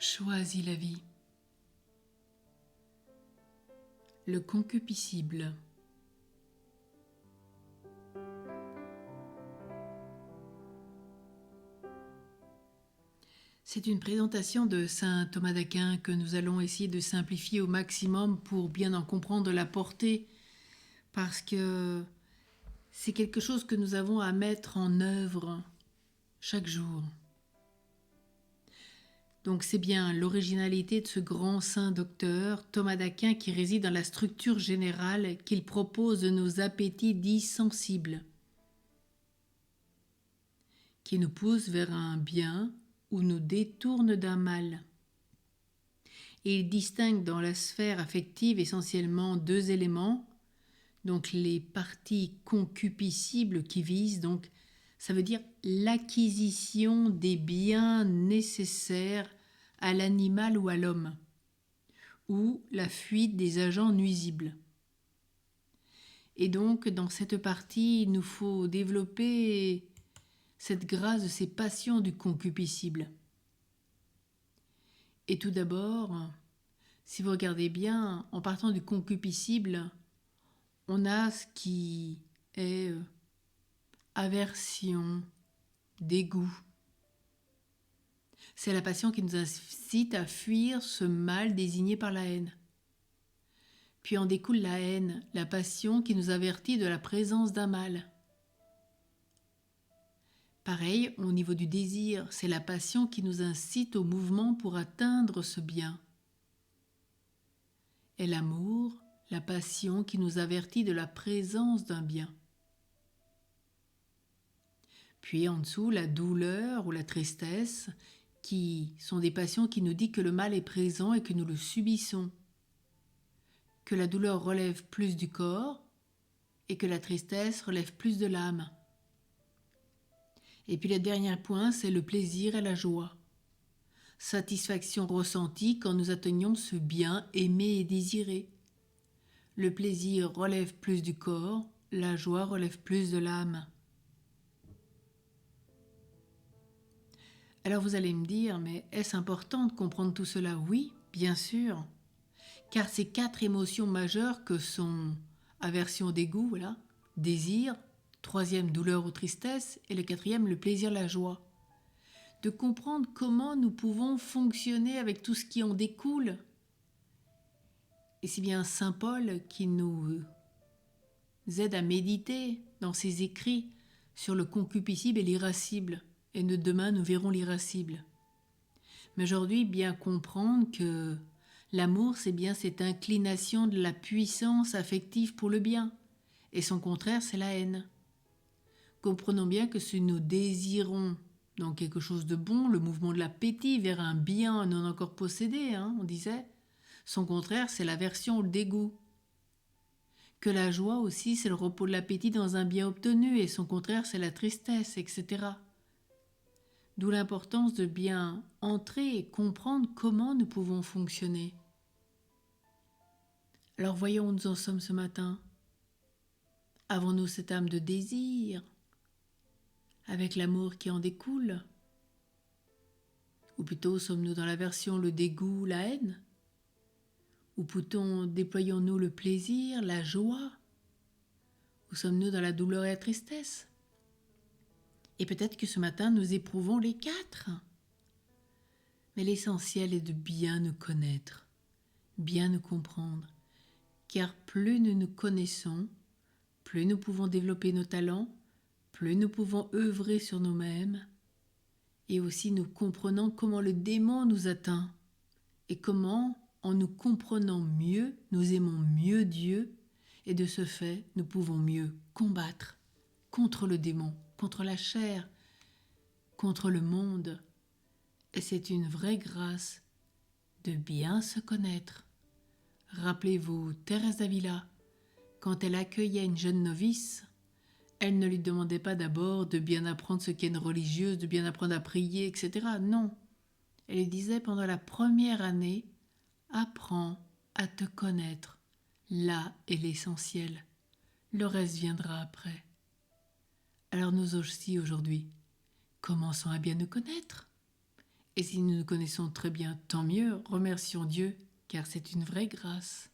Choisis la vie. Le concupiscible. C'est une présentation de saint Thomas d'Aquin que nous allons essayer de simplifier au maximum pour bien en comprendre la portée, parce que c'est quelque chose que nous avons à mettre en œuvre chaque jour. Donc c'est bien l'originalité de ce grand saint docteur Thomas d'Aquin qui réside dans la structure générale qu'il propose de nos appétits dits sensibles, qui nous poussent vers un bien ou nous détournent d'un mal. Et il distingue dans la sphère affective essentiellement deux éléments, donc les parties concupiscibles qui visent, donc ça veut dire l'acquisition des biens nécessaires à l'animal ou à l'homme, ou la fuite des agents nuisibles. Et donc, dans cette partie, il nous faut développer cette grâce de ces passions du concupiscible. Et tout d'abord, si vous regardez bien, en partant du concupiscible, on a ce qui est aversion, dégoût. C'est la passion qui nous incite à fuir ce mal désigné par la haine. Puis en découle la haine, la passion qui nous avertit de la présence d'un mal. Pareil, au niveau du désir, c'est la passion qui nous incite au mouvement pour atteindre ce bien. Et l'amour, la passion qui nous avertit de la présence d'un bien. Puis en dessous, la douleur ou la tristesse, qui sont des passions qui nous disent que le mal est présent et que nous le subissons. Que la douleur relève plus du corps et que la tristesse relève plus de l'âme. Et puis le dernier point, c'est le plaisir et la joie. Satisfaction ressentie quand nous atteignons ce bien aimé et désiré. Le plaisir relève plus du corps, la joie relève plus de l'âme. Alors vous allez me dire, mais est-ce important de comprendre tout cela? Oui, bien sûr. Car ces quatre émotions majeures que sont aversion, dégoût, voilà, désir, troisième douleur ou tristesse, et le quatrième le plaisir, la joie. De comprendre comment nous pouvons fonctionner avec tout ce qui en découle. Et c'est bien saint Paul qui nous aide à méditer dans ses écrits sur le concupiscible et l'irascible. Et demain, nous verrons l'irascible. Mais aujourd'hui, bien comprendre que l'amour, c'est bien cette inclination de la puissance affective pour le bien. Et son contraire, c'est la haine. Comprenons bien que si nous désirons donc quelque chose de bon, le mouvement de l'appétit vers un bien non encore possédé, on disait, son contraire, c'est l'aversion ou le dégoût. Que la joie aussi, c'est le repos de l'appétit dans un bien obtenu, et son contraire, c'est la tristesse, etc. D'où l'importance de bien entrer et comprendre comment nous pouvons fonctionner. Alors voyons où nous en sommes ce matin. Avons-nous cette âme de désir, avec l'amour qui en découle? Ou plutôt sommes-nous dans l'aversion, le dégoût, la haine? Ou plutôt déployons-nous le plaisir, la joie? Ou sommes-nous dans la douleur et la tristesse? Et peut-être que ce matin, nous éprouvons les quatre. Mais l'essentiel est de bien nous connaître, bien nous comprendre. Car plus nous nous connaissons, plus nous pouvons développer nos talents, plus nous pouvons œuvrer sur nous-mêmes. Et aussi nous comprenons comment le démon nous atteint. Et comment, en nous comprenant mieux, nous aimons mieux Dieu. Et de ce fait, nous pouvons mieux combattre contre le démon, contre la chair, contre le monde. Et c'est une vraie grâce de bien se connaître. Rappelez-vous Thérèse d'Avila, quand elle accueillait une jeune novice, elle ne lui demandait pas d'abord de bien apprendre ce qu'est une religieuse, de bien apprendre à prier, etc. Non, elle lui disait pendant la première année, apprends à te connaître. Là est l'essentiel. Le reste viendra après. Alors nous aussi aujourd'hui, commençons à bien nous connaître Et si nous nous connaissons très bien, tant mieux, remercions Dieu, car c'est une vraie grâce.